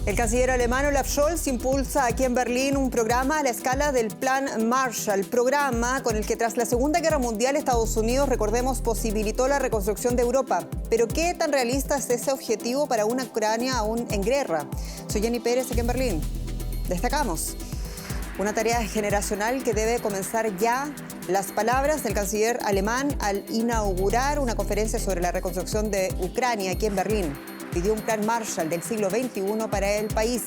El canciller alemán Olaf Scholz impulsa aquí en Berlín un programa a la escala del Plan Marshall, programa con el que tras la Segunda Guerra Mundial Estados Unidos, recordemos, posibilitó la reconstrucción de Europa. Pero ¿qué tan realista es ese objetivo para una Ucrania aún en guerra? Soy Jenny Pérez aquí en Berlín. Destacamos una tarea generacional que debe comenzar ya. Las palabras del canciller alemán al inaugurar una conferencia sobre la reconstrucción de Ucrania aquí en Berlín. Pidió un plan Marshall del siglo XXI para el país.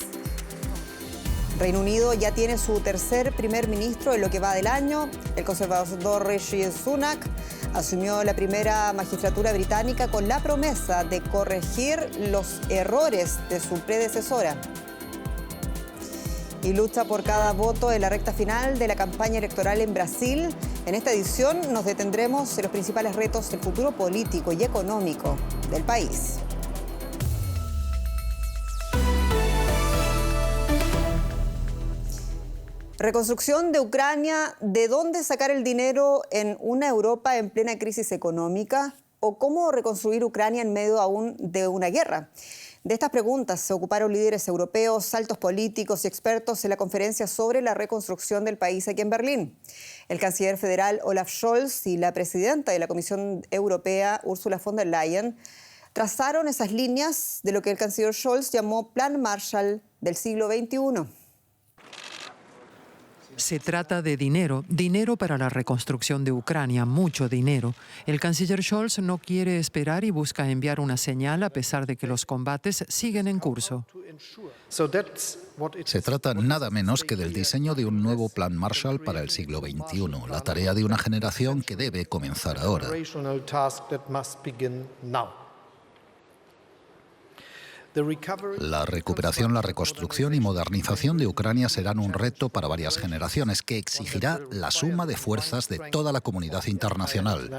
Reino Unido ya tiene su tercer primer ministro en lo que va del año. El conservador Rishi Sunak asumió la primera magistratura británica con la promesa de corregir los errores de su predecesora. Y lucha por cada voto en la recta final de la campaña electoral en Brasil. En esta edición nos detendremos en los principales retos del futuro político y económico del país. Reconstrucción de Ucrania, ¿de dónde sacar el dinero en una Europa en plena crisis económica? ¿O cómo reconstruir Ucrania en medio aún de una guerra? De estas preguntas se ocuparon líderes europeos, altos políticos y expertos en la conferencia sobre la reconstrucción del país aquí en Berlín. El canciller federal Olaf Scholz y la presidenta de la Comisión Europea, Ursula von der Leyen, trazaron esas líneas de lo que el canciller Scholz llamó Plan Marshall del siglo XXI. Se trata de dinero para la reconstrucción de Ucrania, mucho dinero. El canciller Scholz no quiere esperar y busca enviar una señal a pesar de que los combates siguen en curso. Se trata nada menos que del diseño de un nuevo plan Marshall para el siglo XXI, la tarea de una generación que debe comenzar ahora. La recuperación, la reconstrucción y modernización de Ucrania serán un reto para varias generaciones que exigirá la suma de fuerzas de toda la comunidad internacional.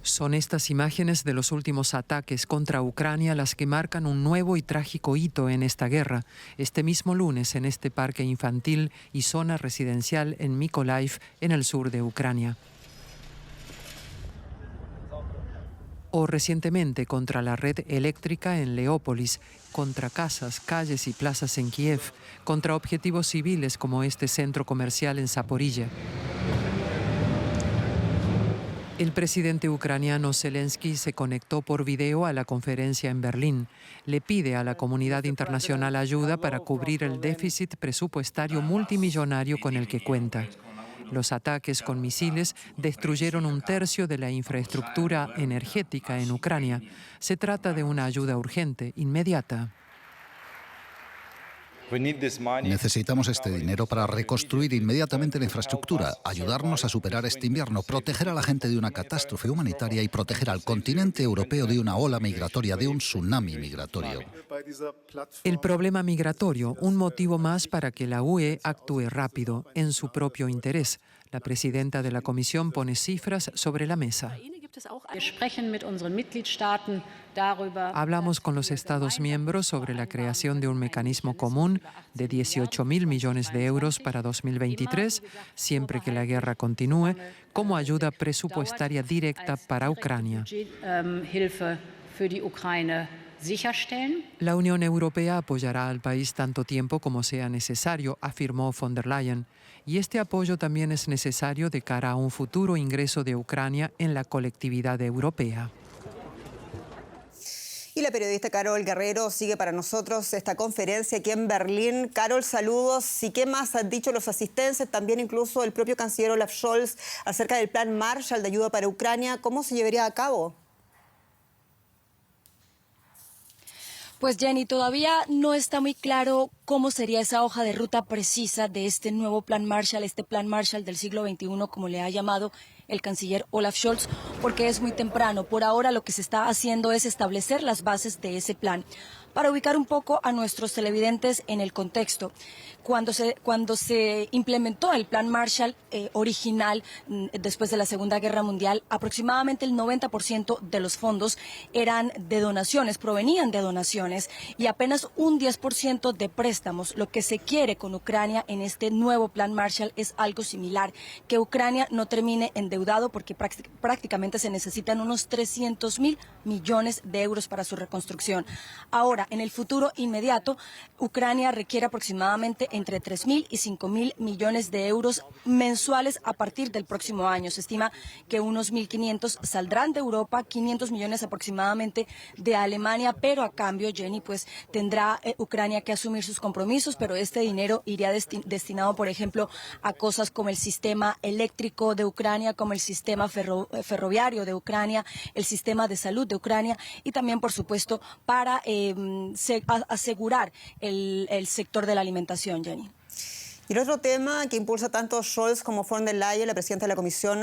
Son estas imágenes de los últimos ataques contra Ucrania las que marcan un nuevo y trágico hito en esta guerra. Este mismo lunes en este parque infantil y zona residencial en Mykolaiv, en el sur de Ucrania. O recientemente contra la red eléctrica en Leópolis, contra casas, calles y plazas en Kiev, contra objetivos civiles como este centro comercial en Zaporilla. El presidente ucraniano Zelensky se conectó por video a la conferencia en Berlín. Le pide a la comunidad internacional ayuda para cubrir el déficit presupuestario multimillonario con el que cuenta. Los ataques con misiles destruyeron un tercio de la infraestructura energética en Ucrania. Se trata de una ayuda urgente, inmediata. Necesitamos este dinero para reconstruir inmediatamente la infraestructura, ayudarnos a superar este invierno, proteger a la gente de una catástrofe humanitaria y proteger al continente europeo de una ola migratoria, de un tsunami migratorio. El problema migratorio, un motivo más para que la UE actúe rápido, en su propio interés. La presidenta de la Comisión pone cifras sobre la mesa. Hablamos con los Estados miembros sobre la creación de un mecanismo común de 18.000 millones de euros para 2023, siempre que la guerra continúe, como ayuda presupuestaria directa para Ucrania. La Unión Europea apoyará al país tanto tiempo como sea necesario, afirmó von der Leyen. Y este apoyo también es necesario de cara a un futuro ingreso de Ucrania en la colectividad europea. Y la periodista Carol Guerrero sigue para nosotros esta conferencia aquí en Berlín. Carol, saludos. ¿Y qué más han dicho los asistentes? También incluso el propio canciller Olaf Scholz acerca del plan Marshall de ayuda para Ucrania. ¿Cómo se llevaría a cabo? Pues Jenny, todavía no está muy claro cómo sería esa hoja de ruta precisa de este nuevo plan Marshall, este plan Marshall del siglo XXI, como le ha llamado el canciller Olaf Scholz, porque es muy temprano. Por ahora lo que se está haciendo es establecer las bases de ese plan. Para ubicar un poco a nuestros televidentes en el contexto, cuando se implementó el plan Marshall original después de la Segunda Guerra Mundial, aproximadamente el 90% de los fondos eran de donaciones, provenían de donaciones, y apenas un 10% de préstamos. Lo que se quiere con Ucrania en este nuevo plan Marshall es algo similar, que Ucrania no termine endeudado, porque prácticamente se necesitan unos 300.000 millones de euros para su reconstrucción. Ahora, Ahora, en el futuro inmediato, Ucrania requiere aproximadamente entre 3.000 y 5.000 millones de euros mensuales a partir del próximo año. Se estima que unos 1.500 saldrán de Europa, 500 millones aproximadamente de Alemania, pero a cambio, Jenny, pues tendrá Ucrania que asumir sus compromisos, pero este dinero iría destinado, por ejemplo, a cosas como el sistema eléctrico de Ucrania, como el sistema ferroviario de Ucrania, el sistema de salud de Ucrania y también, por supuesto, para asegurar el sector de la alimentación, Jenny. Y el otro tema que impulsa tanto Scholz como von der Leyen, la presidenta de la Comisión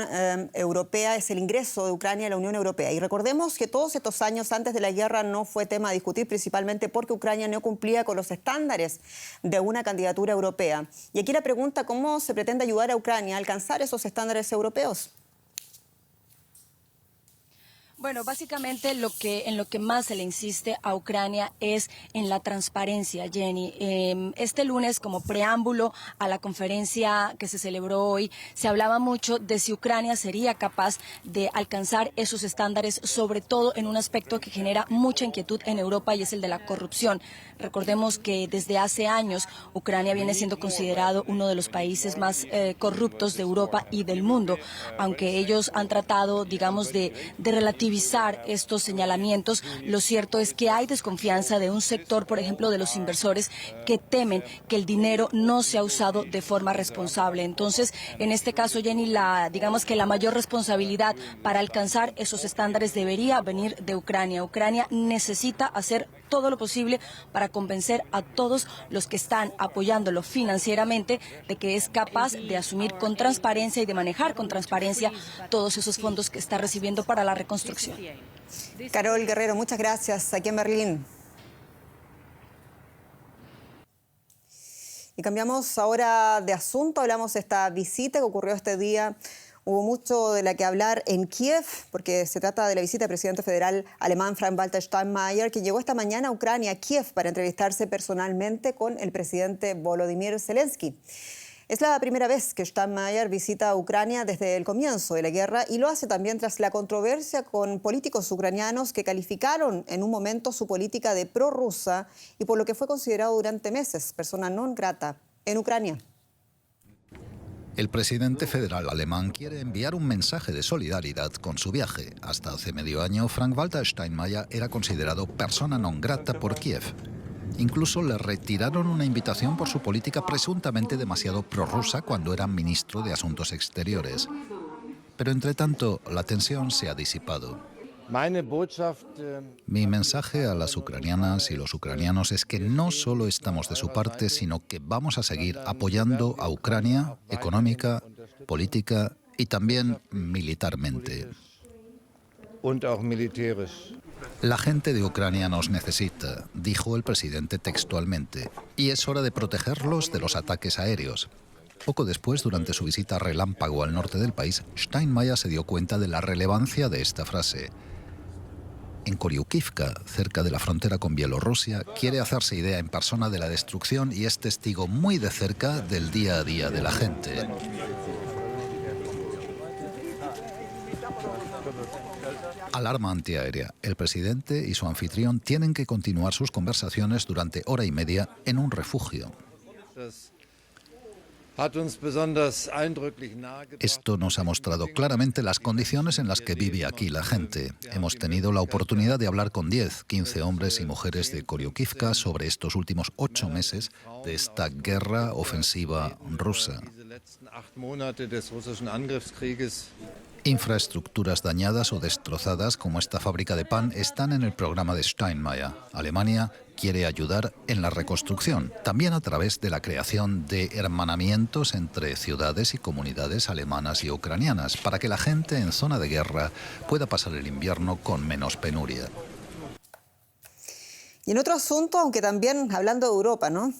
Europea, es el ingreso de Ucrania a la Unión Europea. Y recordemos que todos estos años antes de la guerra no fue tema a discutir, principalmente porque Ucrania no cumplía con los estándares de una candidatura europea. Y aquí la pregunta, ¿cómo se pretende ayudar a Ucrania a alcanzar esos estándares europeos? Bueno, básicamente en lo que más se le insiste a Ucrania es en la transparencia, Jenny. Este lunes, como preámbulo a la conferencia que se celebró hoy, se hablaba mucho de si Ucrania sería capaz de alcanzar esos estándares, sobre todo en un aspecto que genera mucha inquietud en Europa y es el de la corrupción. Recordemos que desde hace años Ucrania viene siendo considerado uno de los países más corruptos de Europa y del mundo, aunque ellos han tratado, digamos, de relativizar estos señalamientos. Lo cierto es que hay desconfianza de un sector, por ejemplo, de los inversores que temen que el dinero no sea usado de forma responsable. Entonces, en este caso, Jenny, digamos que la mayor responsabilidad para alcanzar esos estándares debería venir de Ucrania. Ucrania necesita hacer todo lo posible para convencer a todos los que están apoyándolo financieramente de que es capaz de asumir con transparencia y de manejar con transparencia todos esos fondos que está recibiendo para la reconstrucción. Carol Guerrero, muchas gracias, aquí en Berlín. Y cambiamos ahora de asunto, hablamos de esta visita que ocurrió este día. Hubo mucho de la que hablar en Kiev, porque se trata de la visita del presidente federal alemán Frank-Walter Steinmeier, que llegó esta mañana a Ucrania, a Kiev, para entrevistarse personalmente con el presidente Volodymyr Zelensky. Es la primera vez que Steinmeier visita Ucrania desde el comienzo de la guerra y lo hace también tras la controversia con políticos ucranianos que calificaron en un momento su política de prorrusa y por lo que fue considerado durante meses persona non grata en Ucrania. El presidente federal alemán quiere enviar un mensaje de solidaridad con su viaje. Hasta hace medio año, Frank-Walter Steinmeier era considerado persona non grata por Kiev. Incluso le retiraron una invitación por su política presuntamente demasiado prorrusa cuando era ministro de Asuntos Exteriores. Pero entre tanto, la tensión se ha disipado. Mi mensaje a las ucranianas y los ucranianos es que no solo estamos de su parte, sino que vamos a seguir apoyando a Ucrania económica, política y también militarmente. La gente de Ucrania nos necesita, dijo el presidente textualmente, y es hora de protegerlos de los ataques aéreos. Poco después, durante su visita relámpago al norte del país, Steinmeier se dio cuenta de la relevancia de esta frase. En Koryukivka, cerca de la frontera con Bielorrusia, quiere hacerse idea en persona de la destrucción y es testigo muy de cerca del día a día de la gente. Alarma antiaérea. El presidente y su anfitrión tienen que continuar sus conversaciones durante hora y media en un refugio. Esto nos ha mostrado claramente las condiciones en las que vive aquí la gente. Hemos tenido la oportunidad de hablar con 10, 15 hombres y mujeres de Koryukivka sobre estos últimos 8 meses de esta guerra ofensiva rusa. Infraestructuras dañadas o destrozadas como esta fábrica de pan están en el programa de Steinmeier. Alemania quiere ayudar en la reconstrucción, también a través de la creación de hermanamientos entre ciudades y comunidades alemanas y ucranianas, para que la gente en zona de guerra pueda pasar el invierno con menos penuria. Y en otro asunto, aunque también hablando de Europa, ¿no?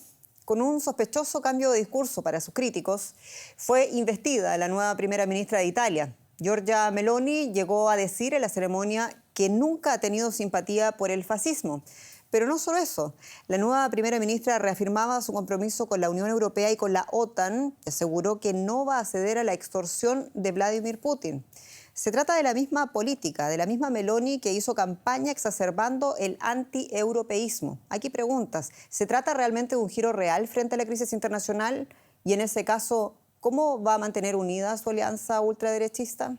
Con un sospechoso cambio de discurso para sus críticos, fue investida la nueva primera ministra de Italia. Giorgia Meloni llegó a decir en la ceremonia que nunca ha tenido simpatía por el fascismo. Pero no solo eso, la nueva primera ministra reafirmaba su compromiso con la Unión Europea y con la OTAN y aseguró que no va a ceder a la extorsión de Vladimir Putin. Se trata de la misma política, de la misma Meloni que hizo campaña exacerbando el anti-europeísmo. Aquí preguntas, ¿se trata realmente de un giro real frente a la crisis internacional? Y en ese caso, ¿cómo va a mantener unida su alianza ultraderechista?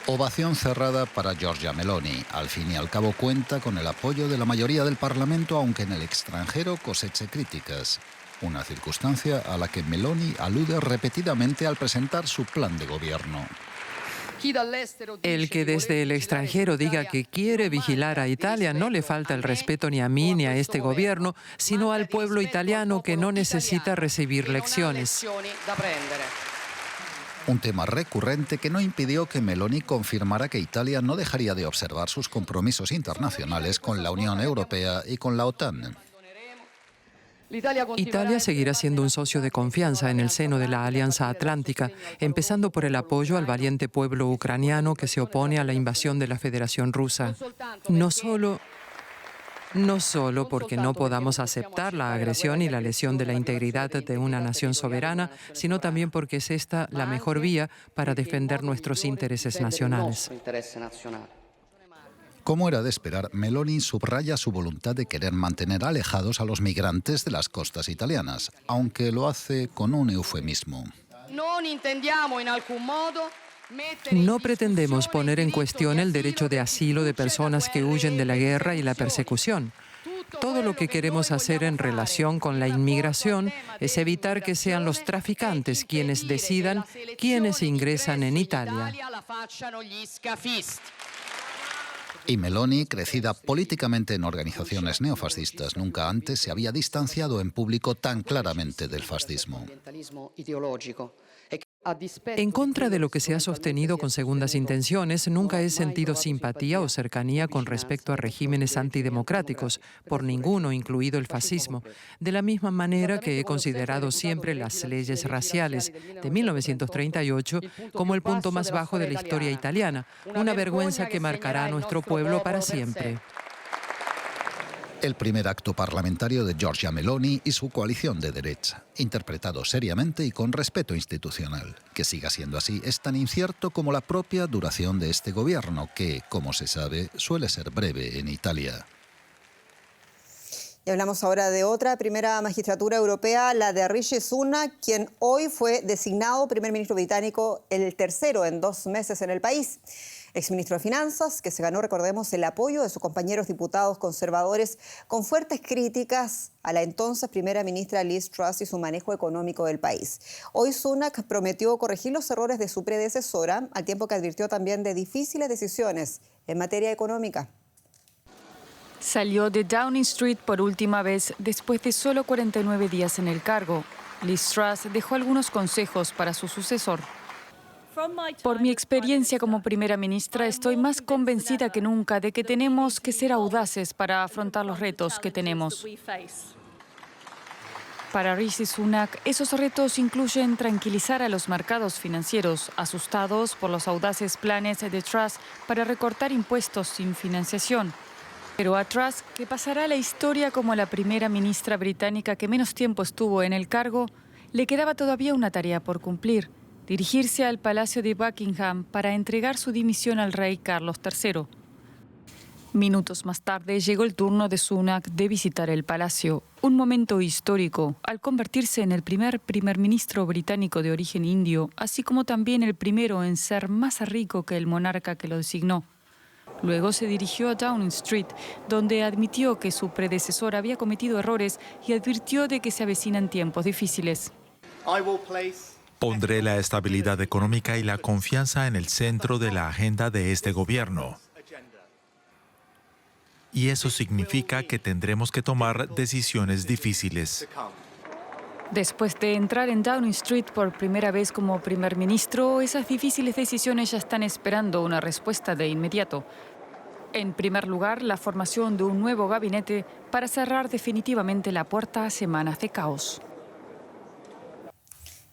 Ovación cerrada para Giorgia Meloni. Al fin y al cabo cuenta con el apoyo de la mayoría del Parlamento, aunque en el extranjero coseche críticas. Una circunstancia a la que Meloni alude repetidamente al presentar su plan de gobierno. El que desde el extranjero diga que quiere vigilar a Italia no le falta el respeto ni a mí ni a este gobierno, sino al pueblo italiano que no necesita recibir lecciones. Un tema recurrente que no impidió que Meloni confirmara que Italia no dejaría de observar sus compromisos internacionales con la Unión Europea y con la OTAN. Italia seguirá siendo un socio de confianza en el seno de la Alianza Atlántica, empezando por el apoyo al valiente pueblo ucraniano que se opone a la invasión de la Federación Rusa. No solo porque no podamos aceptar la agresión y la lesión de la integridad de una nación soberana, sino también porque es esta la mejor vía para defender nuestros intereses nacionales. Como era de esperar, Meloni subraya su voluntad de querer mantener alejados a los migrantes de las costas italianas, aunque lo hace con un eufemismo. No pretendemos poner en cuestión el derecho de asilo de personas que huyen de la guerra y la persecución. Todo lo que queremos hacer en relación con la inmigración es evitar que sean los traficantes quienes decidan quiénes ingresan en Italia. Y Meloni, crecida políticamente en organizaciones neofascistas, nunca antes se había distanciado en público tan claramente del fascismo. En contra de lo que se ha sostenido con segundas intenciones, nunca he sentido simpatía o cercanía con respecto a regímenes antidemocráticos, por ninguno, incluido el fascismo, de la misma manera que he considerado siempre las leyes raciales de 1938 como el punto más bajo de la historia italiana, una vergüenza que marcará a nuestro pueblo para siempre. El primer acto parlamentario de Giorgia Meloni y su coalición de derecha, interpretado seriamente y con respeto institucional. Que siga siendo así es tan incierto como la propia duración de este gobierno, que, como se sabe, suele ser breve en Italia. Y hablamos ahora de otra primera magistratura europea, la de Rishi Sunak, quien hoy fue designado primer ministro británico, el tercero en 2 meses en el país. Exministro de Finanzas, que se ganó, recordemos, el apoyo de sus compañeros diputados conservadores con fuertes críticas a la entonces primera ministra Liz Truss y su manejo económico del país. Hoy Sunak prometió corregir los errores de su predecesora, al tiempo que advirtió también de difíciles decisiones en materia económica. Salió de Downing Street por última vez después de solo 49 días en el cargo. Liz Truss dejó algunos consejos para su sucesor. Por mi experiencia como primera ministra, estoy más convencida que nunca de que tenemos que ser audaces para afrontar los retos que tenemos. Para Rishi Sunak, esos retos incluyen tranquilizar a los mercados financieros, asustados por los audaces planes de Truss para recortar impuestos sin financiación. Pero a Truss, que pasará a la historia como la primera ministra británica que menos tiempo estuvo en el cargo, le quedaba todavía una tarea por cumplir: dirigirse al Palacio de Buckingham para entregar su dimisión al rey Carlos III. Minutos más tarde llegó el turno de Sunak de visitar el palacio, un momento histórico al convertirse en el primer ministro británico de origen indio, así como también el primero en ser más rico que el monarca que lo designó. Luego se dirigió a Downing Street, donde admitió que su predecesor había cometido errores y advirtió de que se avecinan tiempos difíciles. Pondré la estabilidad económica y la confianza en el centro de la agenda de este gobierno. Y eso significa que tendremos que tomar decisiones difíciles. Después de entrar en Downing Street por primera vez como primer ministro, esas difíciles decisiones ya están esperando una respuesta de inmediato. En primer lugar, la formación de un nuevo gabinete para cerrar definitivamente la puerta a semanas de caos.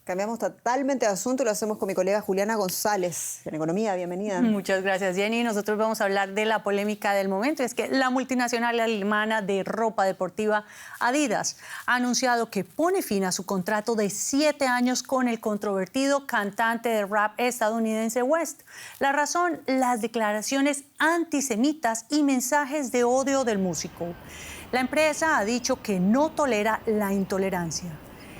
Cambiamos totalmente de asunto y lo hacemos con mi colega Juliana González, en Economía. Bienvenida. Muchas gracias, Jenny. Nosotros vamos a hablar de la polémica del momento. Es que la multinacional alemana de ropa deportiva Adidas ha anunciado que pone fin a su contrato de 7 años con el controvertido cantante de rap estadounidense West. La razón, las declaraciones antisemitas y mensajes de odio del músico. La empresa ha dicho que no tolera la intolerancia.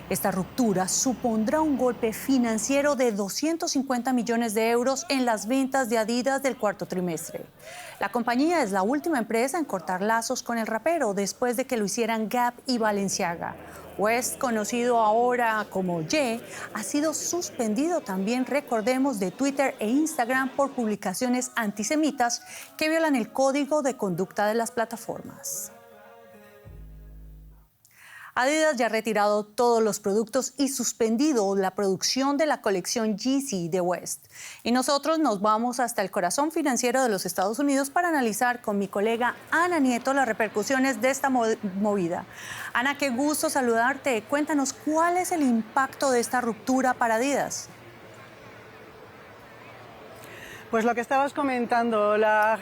Esta ruptura supondrá un golpe financiero de 250 millones de euros en las ventas de Adidas del cuarto trimestre. La compañía es la última empresa en cortar lazos con el rapero después de que lo hicieran Gap y Balenciaga. West, conocido ahora como Ye, ha sido suspendido también, recordemos, de Twitter e Instagram por publicaciones antisemitas que violan el código de conducta de las plataformas. Adidas ya ha retirado todos los productos y suspendido la producción de la colección Yeezy de West. Y nosotros nos vamos hasta el corazón financiero de los Estados Unidos para analizar con mi colega Ana Nieto las repercusiones de esta movida. Ana, qué gusto saludarte. Cuéntanos, ¿cuál es el impacto de esta ruptura para Adidas? Pues lo que estabas comentando, la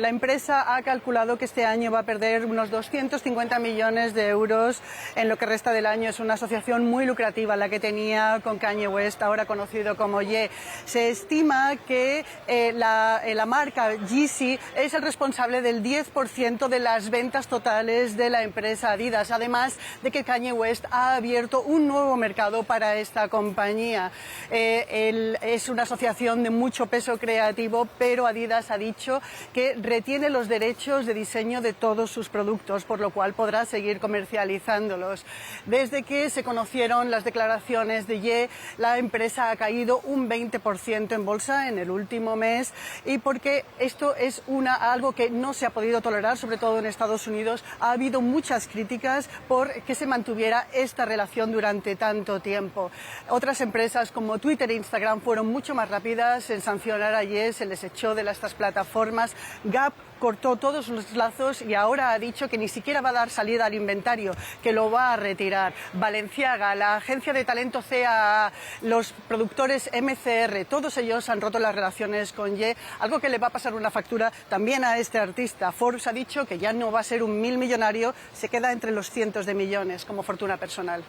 empresa ha calculado que este año va a perder unos 250 millones de euros en lo que resta del año. Es una asociación muy lucrativa la que tenía con Kanye West, ahora conocido como Ye. Se estima que la marca Yeezy es el responsable del 10% de las ventas totales de la empresa Adidas, además de que Kanye West ha abierto un nuevo mercado para esta compañía. Es una asociación de mucho peso creativo, pero Adidas ha dicho que retiene los derechos de diseño de todos sus productos, por lo cual podrá seguir comercializándolos. Desde que se conocieron las declaraciones de Ye, la empresa ha caído un 20% en bolsa en el último mes, y porque esto es algo que no se ha podido tolerar, sobre todo en Estados Unidos. Ha habido muchas críticas por que se mantuviera esta relación durante tanto tiempo. Otras empresas como Twitter e Instagram fueron mucho más rápidas en sancionar a Ye, se les echó de estas plataformas. Gap cortó todos los lazos y ahora ha dicho que ni siquiera va a dar salida al inventario, que lo va a retirar. Balenciaga, la agencia de talento CAA, los productores MCR, todos ellos han roto las relaciones con Ye, algo que le va a pasar una factura también a este artista. Forbes ha dicho que ya no va a ser un millonario, se queda entre los cientos de millones como fortuna personal.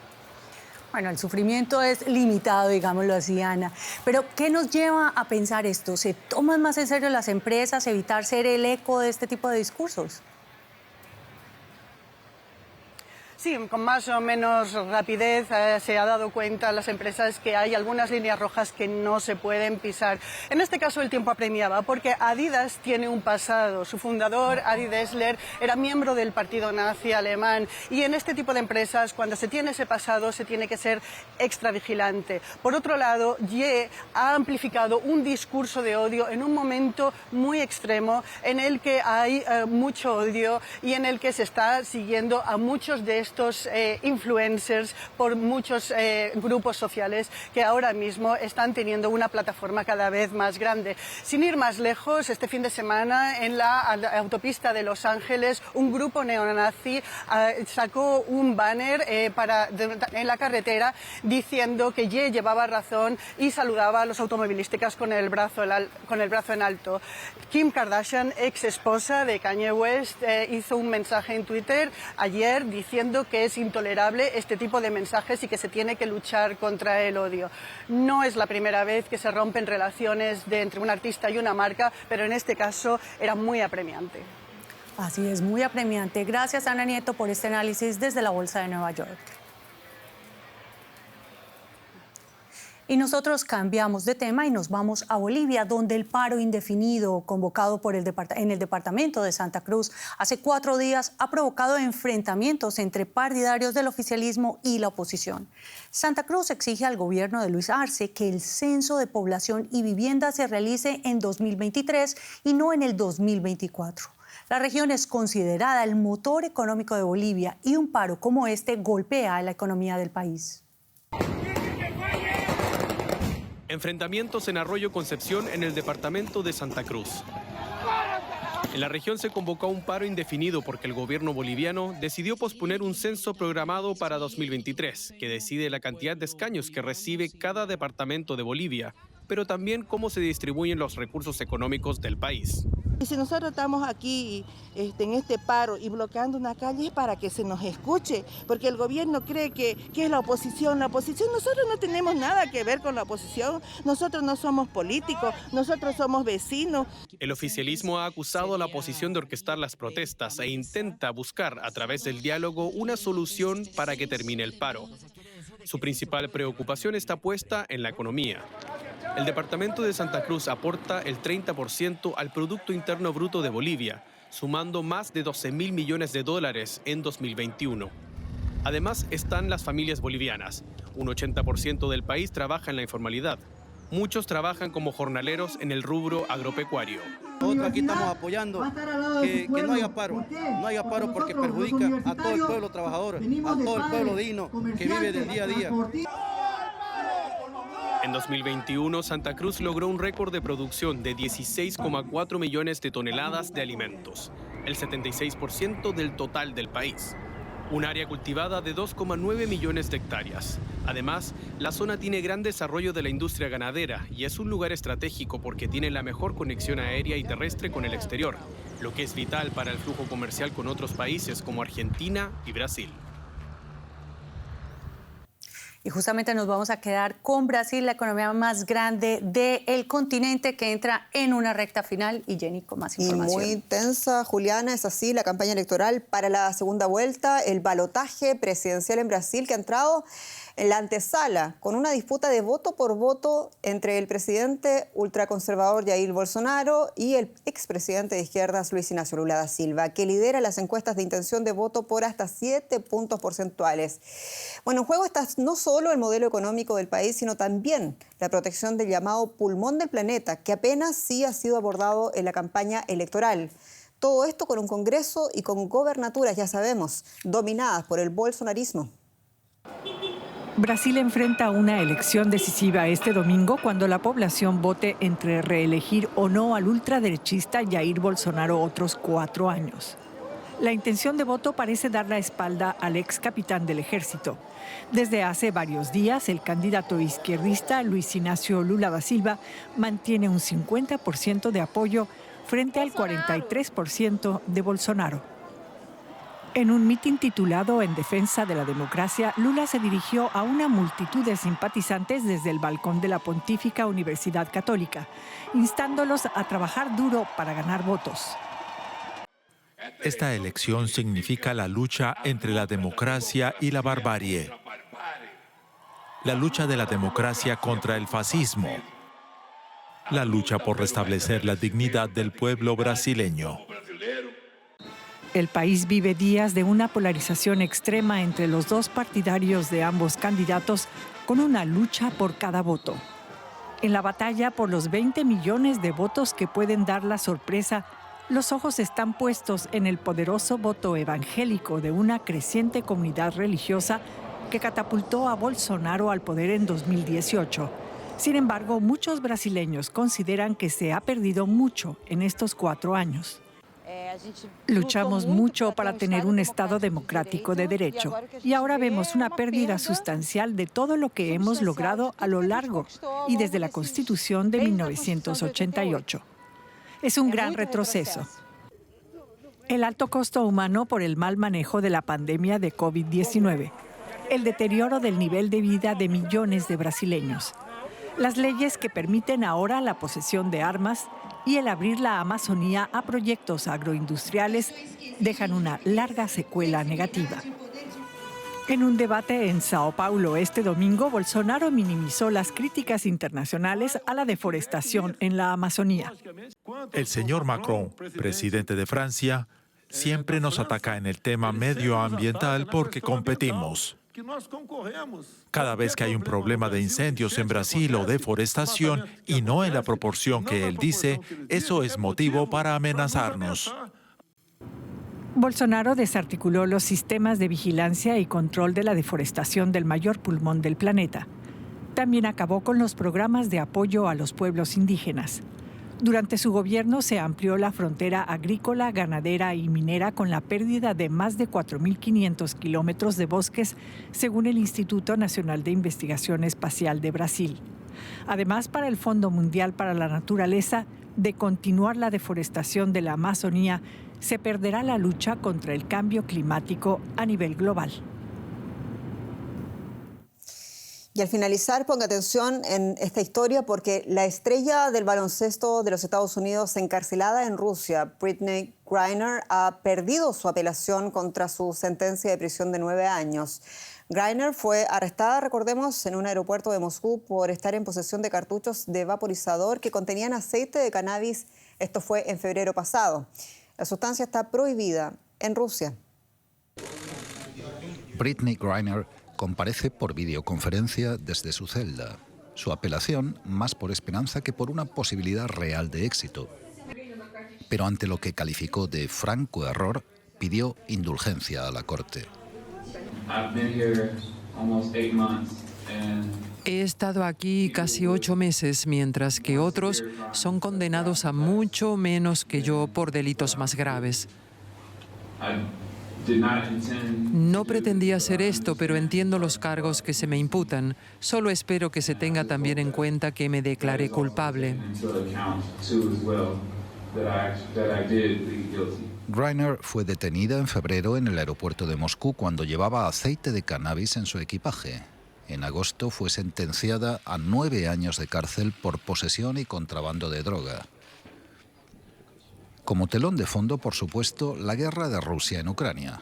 Bueno, el sufrimiento es limitado, digámoslo así, Ana. Pero, ¿qué nos lleva a pensar esto? ¿Se toman más en serio las empresas, evitar ser el eco de este tipo de discursos? Sí, con más o menos rapidez se ha dado cuenta las empresas que hay algunas líneas rojas que no se pueden pisar. En este caso el tiempo apremiaba porque Adidas tiene un pasado. Su fundador, Adi Dassler, era miembro del partido nazi alemán, y en este tipo de empresas, cuando se tiene ese pasado, se tiene que ser extra vigilante. Por otro lado, Ye ha amplificado un discurso de odio en un momento muy extremo en el que hay mucho odio y en el que se está siguiendo a muchos de estos influencers por muchos grupos sociales que ahora mismo están teniendo una plataforma cada vez más grande. Sin ir más lejos, este fin de semana en la autopista de Los Ángeles, un grupo neonazi sacó un banner en la carretera diciendo que Ye llevaba razón y saludaba a los automovilísticos con el brazo en alto. Kim Kardashian, ex esposa de Kanye West, hizo un mensaje en Twitter ayer diciendo que es intolerable este tipo de mensajes y que se tiene que luchar contra el odio. No es la primera vez que se rompen relaciones entre un artista y una marca, pero en este caso era muy apremiante. Así es, muy apremiante. Gracias, Ana Nieto, por este análisis desde la Bolsa de Nueva York. Y nosotros cambiamos de tema y nos vamos a Bolivia, donde el paro indefinido convocado en el departamento de Santa Cruz hace 4 días ha provocado enfrentamientos entre partidarios del oficialismo y la oposición. Santa Cruz exige al gobierno de Luis Arce que el censo de población y vivienda se realice en 2023 y no en el 2024. La región es considerada el motor económico de Bolivia y un paro como este golpea a la economía del país. Enfrentamientos en Arroyo Concepción, en el departamento de Santa Cruz. En la región se convocó un paro indefinido porque el gobierno boliviano decidió posponer un censo programado para 2023, que decide la cantidad de escaños que recibe cada departamento de Bolivia, pero también cómo se distribuyen los recursos económicos del país. Y si nosotros estamos aquí en este paro y bloqueando una calle es para que se nos escuche, porque el gobierno cree que es la oposición. La oposición, nosotros no tenemos nada que ver con la oposición, nosotros no somos políticos, nosotros somos vecinos. El oficialismo ha acusado a la oposición de orquestar las protestas e intenta buscar a través del diálogo una solución para que termine el paro. Su principal preocupación está puesta en la economía. El departamento de Santa Cruz aporta el 30% al Producto Interno Bruto de Bolivia, sumando más de 12.000 millones de dólares en 2021. Además están las familias bolivianas. Un 80% del país trabaja en la informalidad. Muchos trabajan como jornaleros en el rubro agropecuario. Nosotros aquí estamos apoyando que no haya paro. No haya paro porque perjudica a todo el pueblo trabajador, a todo el pueblo digno que vive del día a día. En 2021, Santa Cruz logró un récord de producción de 16,4 millones de toneladas de alimentos, el 76% del total del país. Un área cultivada de 2,9 millones de hectáreas. Además, la zona tiene gran desarrollo de la industria ganadera y es un lugar estratégico porque tiene la mejor conexión aérea y terrestre con el exterior, lo que es vital para el flujo comercial con otros países como Argentina y Brasil. Y justamente nos vamos a quedar con Brasil, la economía más grande del continente, que entra en una recta final. Y Jenny, con más información. Muy intensa, Juliana, es así, la campaña electoral para la segunda vuelta, el balotaje presidencial en Brasil, que ha entrado en la antesala con una disputa de voto por voto entre el presidente ultraconservador Jair Bolsonaro y el expresidente de izquierdas Luis Ignacio Lula da Silva, que lidera las encuestas de intención de voto por hasta 7 puntos porcentuales. Bueno, en juego está no solo el modelo económico del país, sino también la protección del llamado pulmón del planeta, que apenas sí ha sido abordado en la campaña electoral. Todo esto con un Congreso y con gobernaturas, ya sabemos, dominadas por el bolsonarismo. Brasil enfrenta una elección decisiva este domingo cuando la población vote entre reelegir o no al ultraderechista Jair Bolsonaro otros 4 años. La intención de voto parece dar la espalda al ex capitán del ejército. Desde hace varios días, el candidato izquierdista Luis Ignacio Lula da Silva mantiene un 50% de apoyo frente al 43% de Bolsonaro. En un mitin titulado En defensa de la democracia, Lula se dirigió a una multitud de simpatizantes desde el balcón de la Pontífica Universidad Católica, instándolos a trabajar duro para ganar votos. Esta elección significa la lucha entre la democracia y la barbarie. La lucha de la democracia contra el fascismo. La lucha por restablecer la dignidad del pueblo brasileño. El país vive días de una polarización extrema entre los dos partidarios de ambos candidatos, con una lucha por cada voto. En la batalla por los 20 millones de votos que pueden dar la sorpresa, los ojos están puestos en el poderoso voto evangélico de una creciente comunidad religiosa que catapultó a Bolsonaro al poder en 2018. Sin embargo, muchos brasileños consideran que se ha perdido mucho en estos 4 años. Luchamos mucho para tener un Estado democrático de derecho y ahora vemos una pérdida sustancial de todo lo que hemos logrado a lo largo y desde la Constitución de 1988. Es un gran retroceso. El alto costo humano por el mal manejo de la pandemia de COVID-19, el deterioro del nivel de vida de millones de brasileños, las leyes que permiten ahora la posesión de armas y el abrir la Amazonía a proyectos agroindustriales dejan una larga secuela negativa. En un debate en Sao Paulo este domingo, Bolsonaro minimizó las críticas internacionales a la deforestación en la Amazonía. El señor Macron, presidente de Francia, siempre nos ataca en el tema medioambiental porque competimos. Cada vez que hay un problema de incendios en Brasil o deforestación y no en la proporción que él dice, eso es motivo para amenazarnos. Bolsonaro desarticuló los sistemas de vigilancia y control de la deforestación del mayor pulmón del planeta. También acabó con los programas de apoyo a los pueblos indígenas. Durante su gobierno se amplió la frontera agrícola, ganadera y minera con la pérdida de más de 4.500 kilómetros de bosques, según el Instituto Nacional de Investigación Espacial de Brasil. Además, para el Fondo Mundial para la Naturaleza, de continuar la deforestación de la Amazonía, se perderá la lucha contra el cambio climático a nivel global. Y al finalizar, ponga atención en esta historia porque la estrella del baloncesto de los Estados Unidos encarcelada en Rusia, Brittney Griner, ha perdido su apelación contra su sentencia de prisión de 9 años. Griner fue arrestada, recordemos, en un aeropuerto de Moscú por estar en posesión de cartuchos de vaporizador que contenían aceite de cannabis. Esto fue en febrero pasado. La sustancia está prohibida en Rusia. Brittney Griner comparece por videoconferencia desde su celda. Su apelación más por esperanza que por una posibilidad real de éxito. Pero ante lo que calificó de franco error, pidió indulgencia a la corte. He estado aquí casi 8 meses, mientras que otros son condenados a mucho menos que yo por delitos más graves. No pretendía hacer esto, pero entiendo los cargos que se me imputan. Solo espero que se tenga también en cuenta que me declaré culpable. Griner fue detenida en febrero en el aeropuerto de Moscú cuando llevaba aceite de cannabis en su equipaje. En agosto fue sentenciada a 9 años de cárcel por posesión y contrabando de droga. Como telón de fondo, por supuesto, la guerra de Rusia en Ucrania.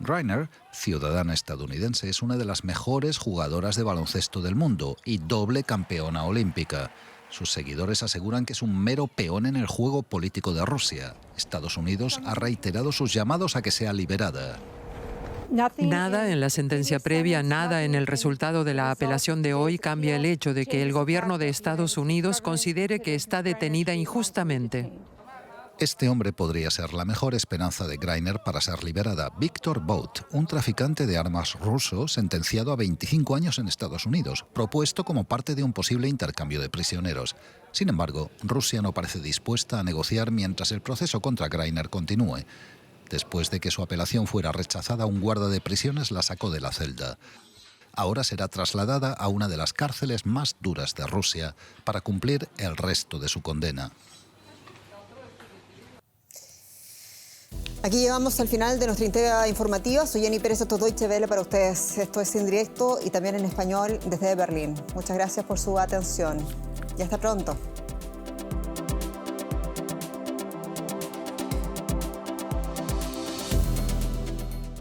Griner, ciudadana estadounidense, es una de las mejores jugadoras de baloncesto del mundo y doble campeona olímpica. Sus seguidores aseguran que es un mero peón en el juego político de Rusia. Estados Unidos ha reiterado sus llamados a que sea liberada. Nada en la sentencia previa, nada en el resultado de la apelación de hoy cambia el hecho de que el gobierno de Estados Unidos considere que está detenida injustamente. Este hombre podría ser la mejor esperanza de Griner para ser liberada. Viktor Bout, un traficante de armas ruso sentenciado a 25 años en Estados Unidos, propuesto como parte de un posible intercambio de prisioneros. Sin embargo, Rusia no parece dispuesta a negociar mientras el proceso contra Griner continúe. Después de que su apelación fuera rechazada, un guarda de prisiones la sacó de la celda. Ahora será trasladada a una de las cárceles más duras de Rusia para cumplir el resto de su condena. Aquí llegamos al final de nuestra entrega informativa. Soy Jenny Pérez, esto es Deutsche Welle para ustedes. Esto es En Directo y también en español desde Berlín. Muchas gracias por su atención y hasta pronto.